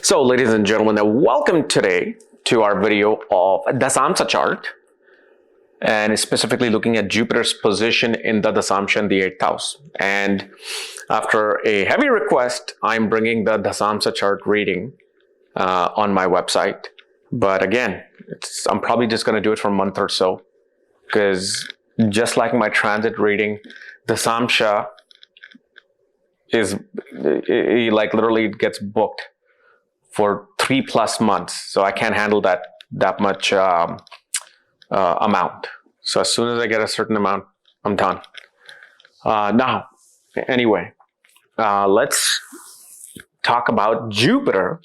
So, ladies and gentlemen, welcome today to our video of Dashamsha chart, and specifically looking at Jupiter's position in the Dashamsha in the 8th house. And after a heavy request, I'm bringing the Dashamsha chart reading on my website. But again, I'm probably just going to do it for a month or so, because just like my transit reading, Dashamsha is like literally it gets booked for 3+ months. So I can't handle that much amount. So as soon as I get a certain amount, I'm done. Now, anyway, let's talk about Jupiter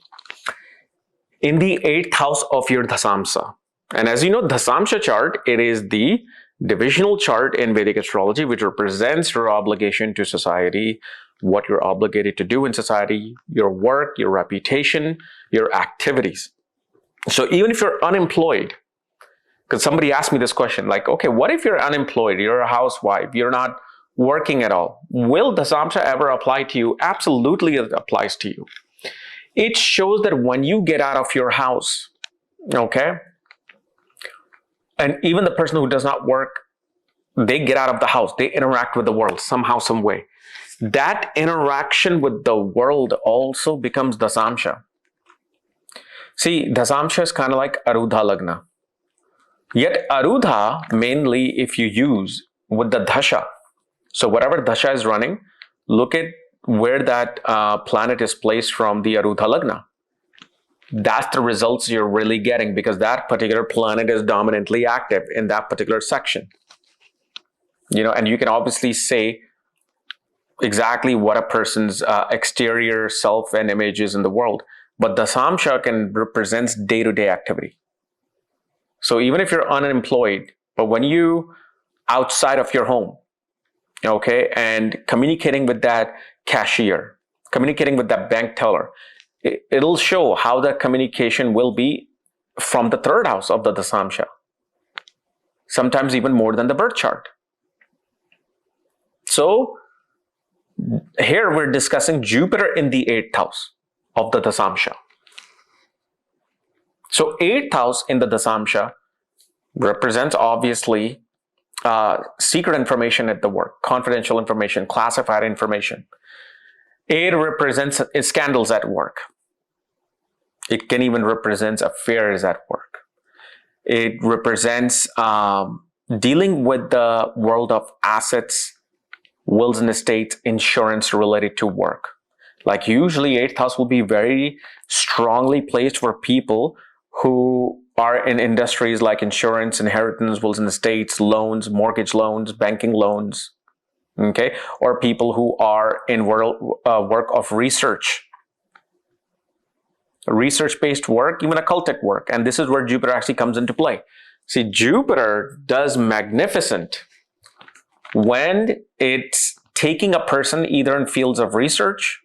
in the 8th house of your Dashamsha. And as you know, Dashamsha chart, it is the divisional chart in Vedic astrology, which represents your obligation to society, what you're obligated to do in society, your work, your reputation, your activities. So even if you're unemployed, because somebody asked me this question, like, okay, what if you're unemployed, you're a housewife, you're not working at all? Will Dashamsha ever apply to you? Absolutely, it applies to you. It shows that when you get out of your house, okay, and even the person who does not work, they get out of the house, they interact with the world somehow, some way. That interaction with the world also becomes Dashamsha. See, Dashamsha is kind of like Arudha Lagna. Yet Arudha, mainly if you use with the Dasha. So whatever Dasha is running, look at where that planet is placed from the Arudha Lagna. That's the results you're really getting, because that particular planet is dominantly active in that particular section. You know, and you can obviously say exactly what a person's exterior self and image is in the world. But Dashamsha can represents day-to-day activity. So even if you're unemployed, but when you outside of your home, okay, and communicating with that cashier, communicating with that bank teller, it'll show how that communication will be from the 3rd house of the Dashamsha. Sometimes even more than the birth chart. So here we're discussing Jupiter in the 8th house of the Dashamsha. So 8th house in the Dashamsha represents obviously secret information at the work, confidential information, classified information. It represents scandals at work. It can even represent affairs at work. It represents dealing with the world of assets, wills and estates, insurance related to work. Like usually 8th house will be very strongly placed for people who are in industries like insurance, inheritance, wills and estates, loans, mortgage loans, banking loans, okay? Or people who are in work of research, research-based work, even occultic work. And this is where Jupiter actually comes into play. See, Jupiter does magnificent when it's taking a person either in fields of research,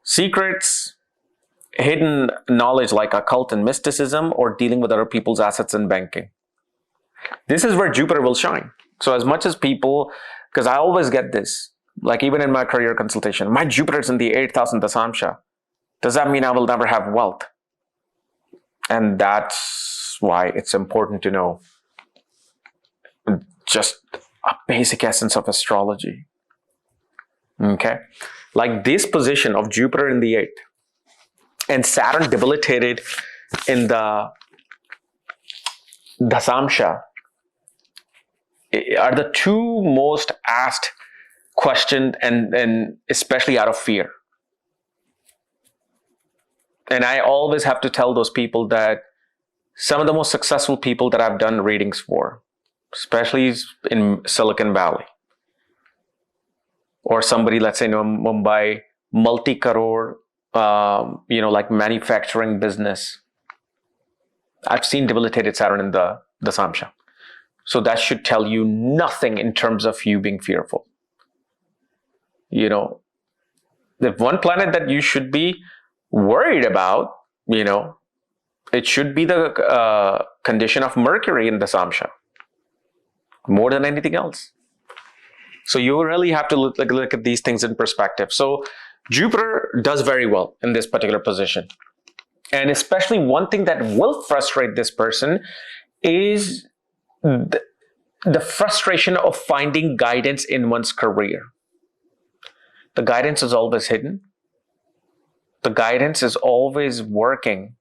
secrets, hidden knowledge like occult and mysticism, or dealing with other people's assets and banking. This is where Jupiter will shine. So as much as people, because I always get this, like even in my career consultation, my Jupiter's in the 8th house in Dashamsha. Does that mean I will never have wealth? And that's why it's important to know just a basic essence of astrology. Okay? Like this position of Jupiter in the 8th and Saturn debilitated in the Dashamsha are the two most asked questions, and especially out of fear. And I always have to tell those people that some of the most successful people that I've done readings for, especially in Silicon Valley, or somebody, let's say, Mumbai, multi-crore, like manufacturing business, I've seen debilitated Saturn in the Dashamsha. So that should tell you nothing in terms of you being fearful. You know, the one planet that you should be worried about, it should be the condition of Mercury in the Dashamsha, more than anything else. So you really have to look at these things in perspective. So Jupiter does very well in this particular position. And especially one thing that will frustrate this person is the frustration of finding guidance in one's career. The guidance is always hidden. The guidance is always working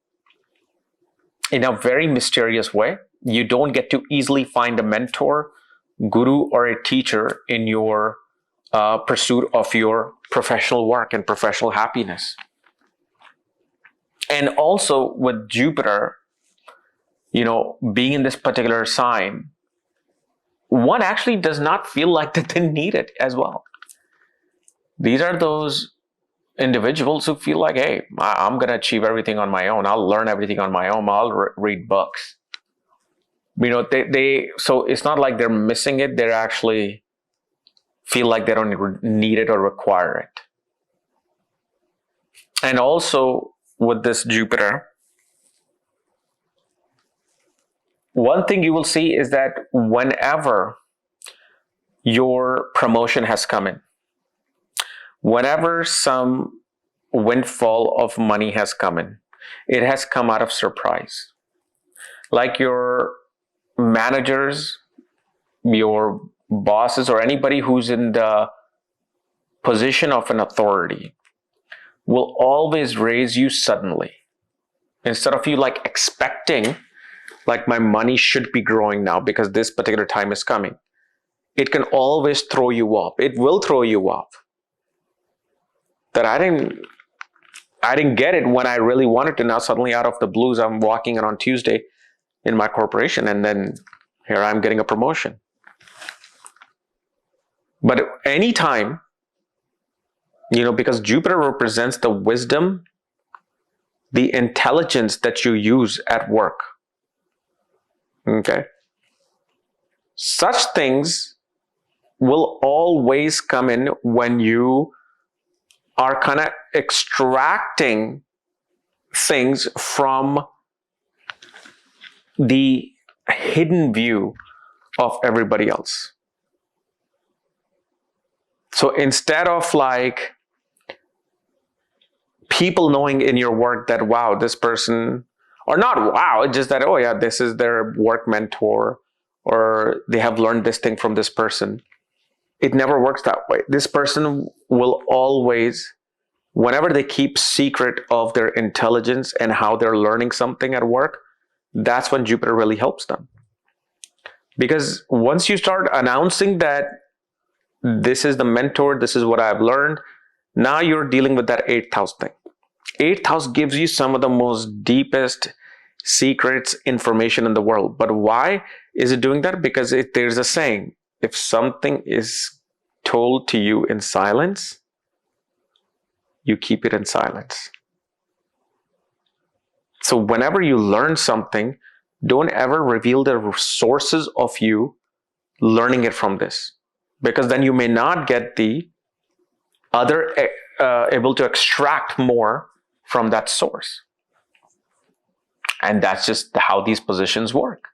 in a very mysterious way. You don't get to easily find a mentor, guru, or a teacher in your pursuit of your professional work and professional happiness. And also with Jupiter, being in this particular sign, one actually does not feel like that they need it as well. These are those individuals who feel like, hey, I'm going to achieve everything on my own. I'll learn everything on my own. I'll read books. So it's not like they're missing it. They actually feel like they don't need it or require it. And also with this Jupiter, one thing you will see is that whenever your promotion has come in, whenever some windfall of money has come in, it has come out of surprise. Like your managers, your bosses, or anybody who's in the position of an authority will always raise you suddenly. Instead of you expecting, my money should be growing now because this particular time is coming. It can always throw you off. It will throw you off. That I didn't get it when I really wanted to. Now suddenly out of the blues, I'm walking in on Tuesday in my corporation, and then here I'm getting a promotion. But anytime, because Jupiter represents the wisdom, the intelligence that you use at work. Okay? Such things will always come in when you are kind of extracting things from the hidden view of everybody else. So instead of people knowing in your work that, wow, this person, or not wow, it's just that, oh yeah, this is their work mentor, or they have learned this thing from this person. It never works that way. This person will always, whenever they keep secret of their intelligence and how they're learning something at work, that's when Jupiter really helps them. Because once you start announcing that this is the mentor, this is what I've learned, now you're dealing with that 8th house thing. 8th house gives you some of the most deepest secrets, information in the world. But why is it doing that? Because there's a saying, if something is told to you in silence, you keep it in silence. So whenever you learn something, don't ever reveal the sources of you learning it from this. Because then you may not get the other able to extract more from that source. And that's just how these positions work.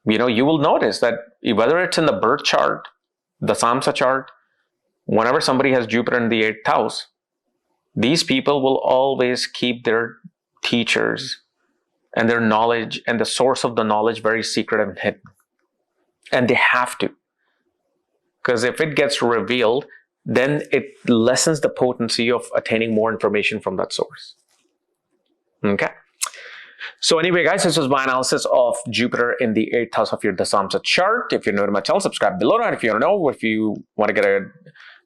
You will notice that whether it's in the birth chart, the Dashamsha chart, whenever somebody has Jupiter in the 8th house, these people will always keep their teachers and their knowledge and the source of the knowledge very secret and hidden. And they have to. Because if it gets revealed, then it lessens the potency of attaining more information from that source. Okay? So anyway, guys, this was my analysis of Jupiter in the 8th house of your Dashamsha chart. If you're new to my channel, subscribe below. And if you want to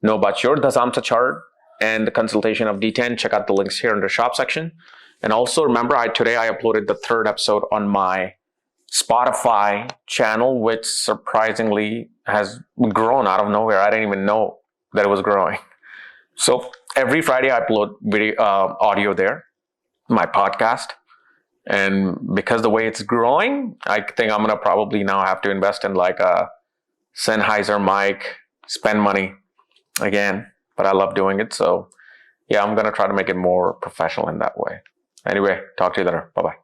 know about your Dashamsha chart and the consultation of D10, check out the links here in the shop section. And also remember, today I uploaded the 3rd episode on my Spotify channel, which surprisingly has grown out of nowhere. I didn't even know that it was growing. So every Friday I upload video, audio there, my podcast. And because the way it's growing, I think I'm going to probably now have to invest in a Sennheiser mic, spend money again, but I love doing it. So yeah, I'm going to try to make it more professional in that way. Anyway, talk to you later. Bye-bye.